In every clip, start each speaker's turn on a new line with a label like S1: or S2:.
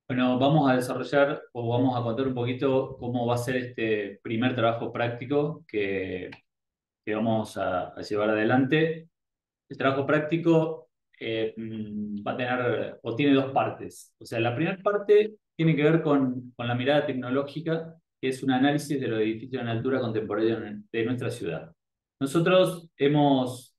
S1: Bueno, vamos a desarrollar o vamos a contar un poquito cómo va a ser este primer trabajo práctico que vamos a llevar adelante. El trabajo práctico va a tener o tiene dos partes. O sea, la primera parte tiene que ver con la mirada tecnológica, que es un análisis de los edificios en altura contemporánea de nuestra ciudad. Nosotros hemos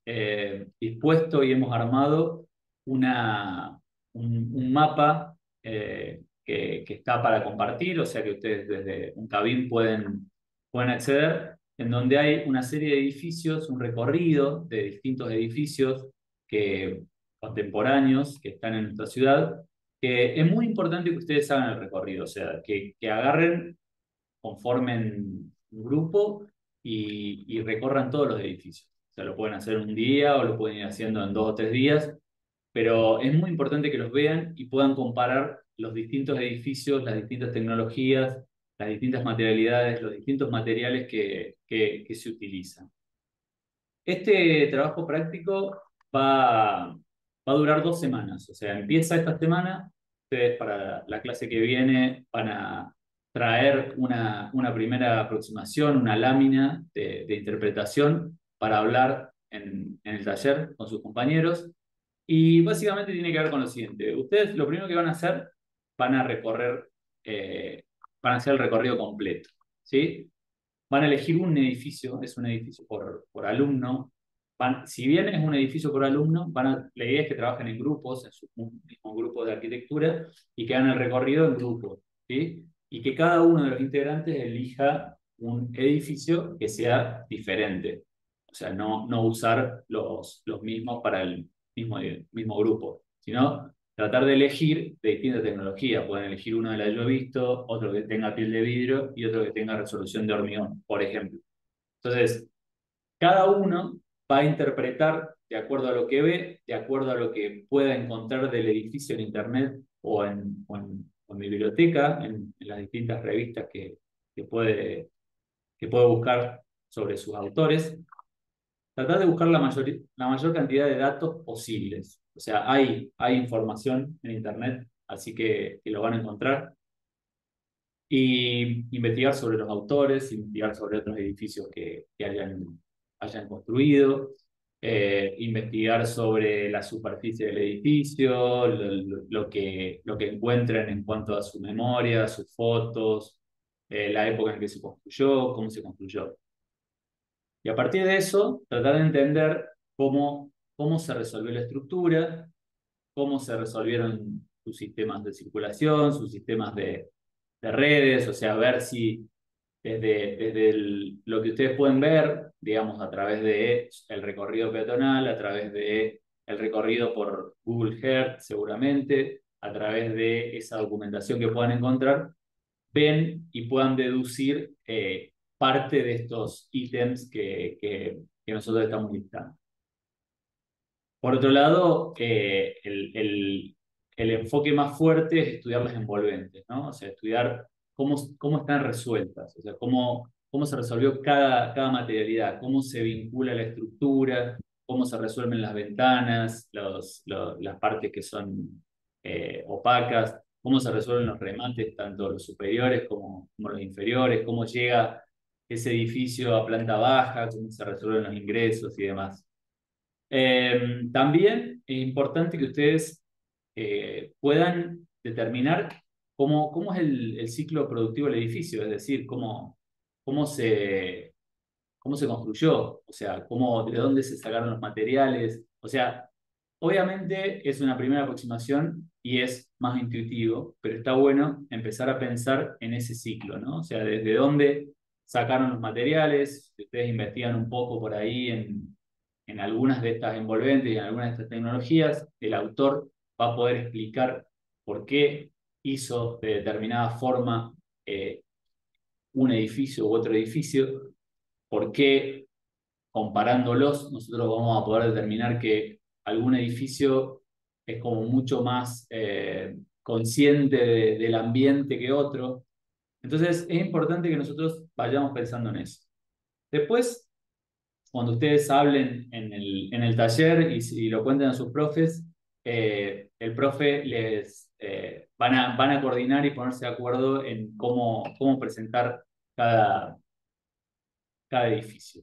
S1: dispuesto y hemos armado un mapa que está para compartir, o sea que ustedes desde un cabin pueden acceder, en donde hay una serie de edificios, un recorrido de distintos edificios que, contemporáneos que están en nuestra ciudad, que es muy importante que ustedes hagan el recorrido, o sea, que agarren, conformen un grupo y recorran todos los edificios. O sea, lo pueden hacer un día o lo pueden ir haciendo en 2 o 3 días, pero es muy importante que los vean y puedan comparar los distintos edificios, las distintas tecnologías, las distintas materialidades, los distintos materiales que se utilizan. Este trabajo práctico va a durar 2 semanas, o sea, empieza esta semana, ustedes para la clase que viene van a traer una primera aproximación, una lámina de interpretación para hablar en el taller con sus compañeros. Y básicamente tiene que ver con lo siguiente. Ustedes lo primero que van a hacer, van a recorrer, eh, van a hacer el recorrido completo, ¿sí? Van a elegir un edificio, es un edificio por alumno. Si bien es un edificio por alumno, la idea es que trabajen en grupos, en su mismo grupo de arquitectura, y que hagan el recorrido en grupos, ¿sí? Y que cada uno de los integrantes elija un edificio que sea diferente. O sea, no usar los mismos para el mismo grupo, sino tratar de elegir de distintas tecnologías. Pueden elegir uno de la yo he visto, otro que tenga piel de vidrio y otro que tenga resolución de hormigón, por ejemplo. Entonces, cada uno va a interpretar de acuerdo a lo que ve, de acuerdo a lo que pueda encontrar del edificio en internet o en biblioteca, en las distintas revistas que puede, que puede buscar sobre sus autores. Tratar de buscar la mayor cantidad de datos posibles. O sea, hay información en internet, así que lo van a encontrar. Y investigar sobre los autores, investigar sobre otros edificios que hayan construido, investigar sobre la superficie del edificio, lo que encuentren en cuanto a su memoria, sus fotos, la época en que se construyó, cómo se construyó. Y a partir de eso, tratar de entender cómo se resolvió la estructura, cómo se resolvieron sus sistemas de circulación, sus sistemas de redes, o sea, ver si desde lo que ustedes pueden ver, digamos, a través de el recorrido peatonal, a través de el recorrido por Google Earth, seguramente, a través de esa documentación que puedan encontrar, ven y puedan deducir parte de estos ítems que nosotros estamos listando. Por otro lado, el enfoque más fuerte es estudiar las envolventes, ¿no? O sea, estudiar cómo están resueltas, o sea, cómo se resolvió cada materialidad, cómo se vincula la estructura, cómo se resuelven las ventanas, las partes que son opacas, cómo se resuelven los remates, tanto los superiores como los inferiores, cómo llega ese edificio a planta baja, cómo se resuelven los ingresos y demás. También es importante que ustedes puedan determinar cómo es el ciclo productivo del edificio, es decir, cómo se, cómo se construyó, o sea, de dónde se sacaron los materiales. O sea, obviamente es una primera aproximación y es más intuitivo, pero está bueno empezar a pensar en ese ciclo, ¿no? O sea, desde dónde sacaron los materiales, si ustedes investigan un poco por ahí en algunas de estas envolventes y en algunas de estas tecnologías, el autor va a poder explicar por qué hizo de determinada forma un edificio u otro edificio, por qué comparándolos nosotros vamos a poder determinar que algún edificio es como mucho más consciente del ambiente que otro. Entonces es importante que nosotros vayamos pensando en eso. Después, cuando ustedes hablen en el taller y lo cuenten a sus profes, el profe van a coordinar y ponerse de acuerdo en cómo presentar cada, cada edificio.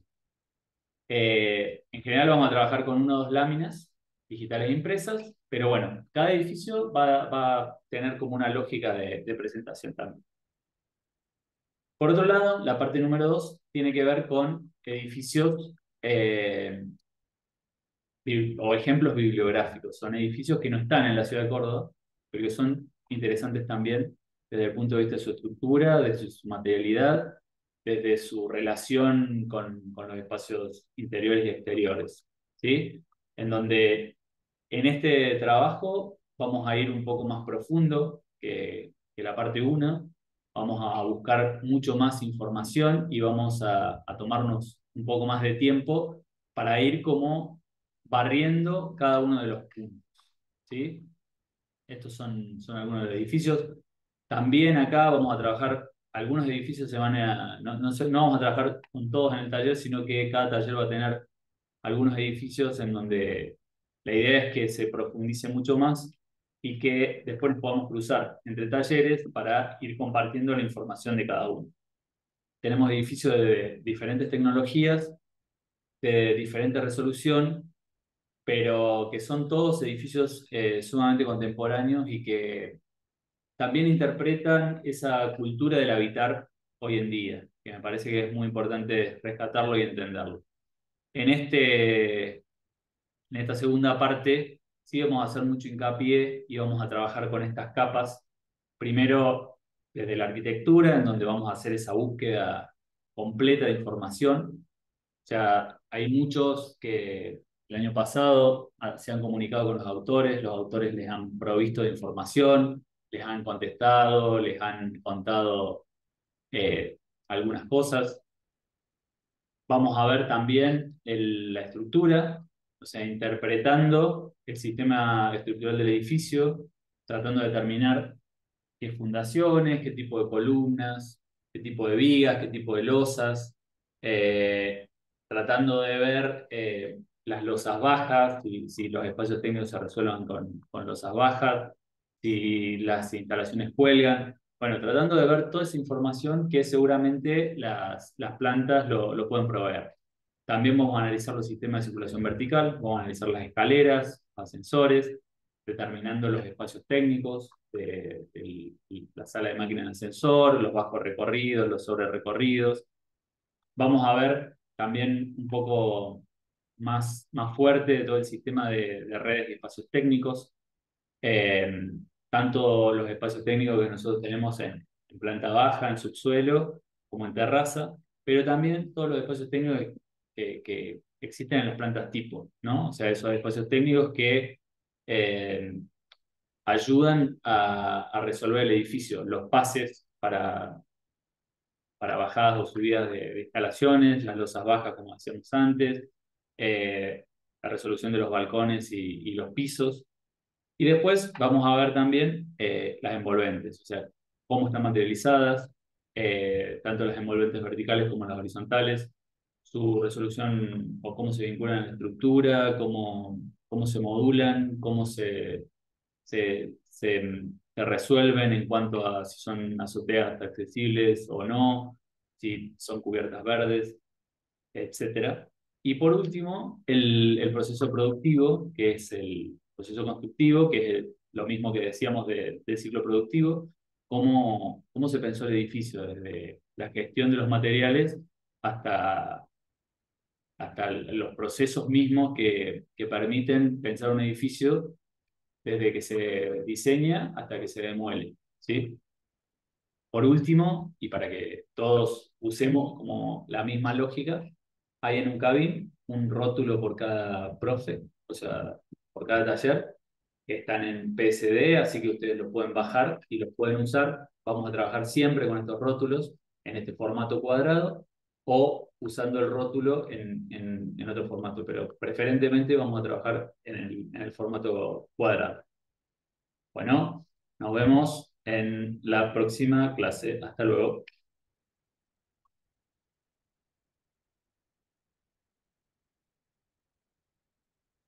S1: En general vamos a trabajar con 1 o 2 láminas digitales impresas, pero bueno, cada edificio va a tener como una lógica de presentación también. Por otro lado, la parte número 2 tiene que ver con edificios o ejemplos bibliográficos. Son edificios que no están en la ciudad de Córdoba, pero que son interesantes también desde el punto de vista de su estructura, de su materialidad, desde su relación con los espacios interiores y exteriores. ¿Sí? En donde en este trabajo vamos a ir un poco más profundo que la parte 1. Vamos a buscar mucho más información y vamos a tomarnos un poco más de tiempo para ir como barriendo cada uno de los puntos. ¿Sí? Estos son algunos de los edificios. También acá vamos a trabajar, algunos edificios se van a, no vamos a trabajar con todos en el taller, sino que cada taller va a tener algunos edificios en donde la idea es que se profundice mucho más y que después nos podamos cruzar entre talleres para ir compartiendo la información de cada uno. Tenemos edificios de diferentes tecnologías, de diferente resolución, pero que son todos edificios sumamente contemporáneos y que también interpretan esa cultura del habitar hoy en día, que me parece que es muy importante rescatarlo y entenderlo. En en esta segunda parte sí vamos a hacer mucho hincapié y vamos a trabajar con estas capas. Primero, desde la arquitectura, en donde vamos a hacer esa búsqueda completa de información. O sea, hay muchos que el año pasado se han comunicado con los autores les han provisto de información, les han contestado, les han contado algunas cosas. Vamos a ver también la estructura, o sea, interpretando el sistema estructural del edificio, tratando de determinar qué fundaciones, qué tipo de columnas, qué tipo de vigas, qué tipo de losas, eh, tratando de ver las losas bajas, si los espacios técnicos se resuelvan con losas bajas, si las instalaciones cuelgan. Bueno, tratando de ver toda esa información que seguramente las plantas lo pueden proveer. También vamos a analizar los sistemas de circulación vertical, vamos a analizar las escaleras, ascensores, determinando los espacios técnicos, la sala de máquina en ascensor, los bajos recorridos, los sobre recorridos. Vamos a ver también un poco más fuerte de todo el sistema de redes y espacios técnicos, eh, tanto los espacios técnicos que nosotros tenemos en planta baja, en subsuelo, como en terraza, pero también todos los espacios técnicos que existen en las plantas tipo, ¿no? O sea, esos espacios técnicos que ayudan a resolver el edificio, los pases para bajadas o subidas de instalaciones, las losas bajas, como decíamos antes, eh, la resolución de los balcones y los pisos. Y después vamos a ver también las envolventes, o sea, cómo están materializadas, tanto las envolventes verticales como las horizontales, su resolución o cómo se vinculan a la estructura, cómo se modulan, cómo se resuelven en cuanto a si son azoteas accesibles o no, si son cubiertas verdes, etcétera. Y por último, el proceso productivo, que es el proceso constructivo, que es lo mismo que decíamos del ciclo productivo, cómo se pensó el edificio, desde la gestión de los materiales hasta, hasta los procesos mismos que permiten pensar un edificio desde que se diseña hasta que se demuele, ¿sí? Por último, y para que todos usemos como la misma lógica, hay en un cabin un rótulo por cada profe, o sea, por cada taller, que están en PSD, así que ustedes los pueden bajar y los pueden usar. Vamos a trabajar siempre con estos rótulos en este formato cuadrado o usando el rótulo en otro formato, pero preferentemente vamos a trabajar en el formato cuadrado. Bueno, nos vemos en la próxima clase. Hasta luego.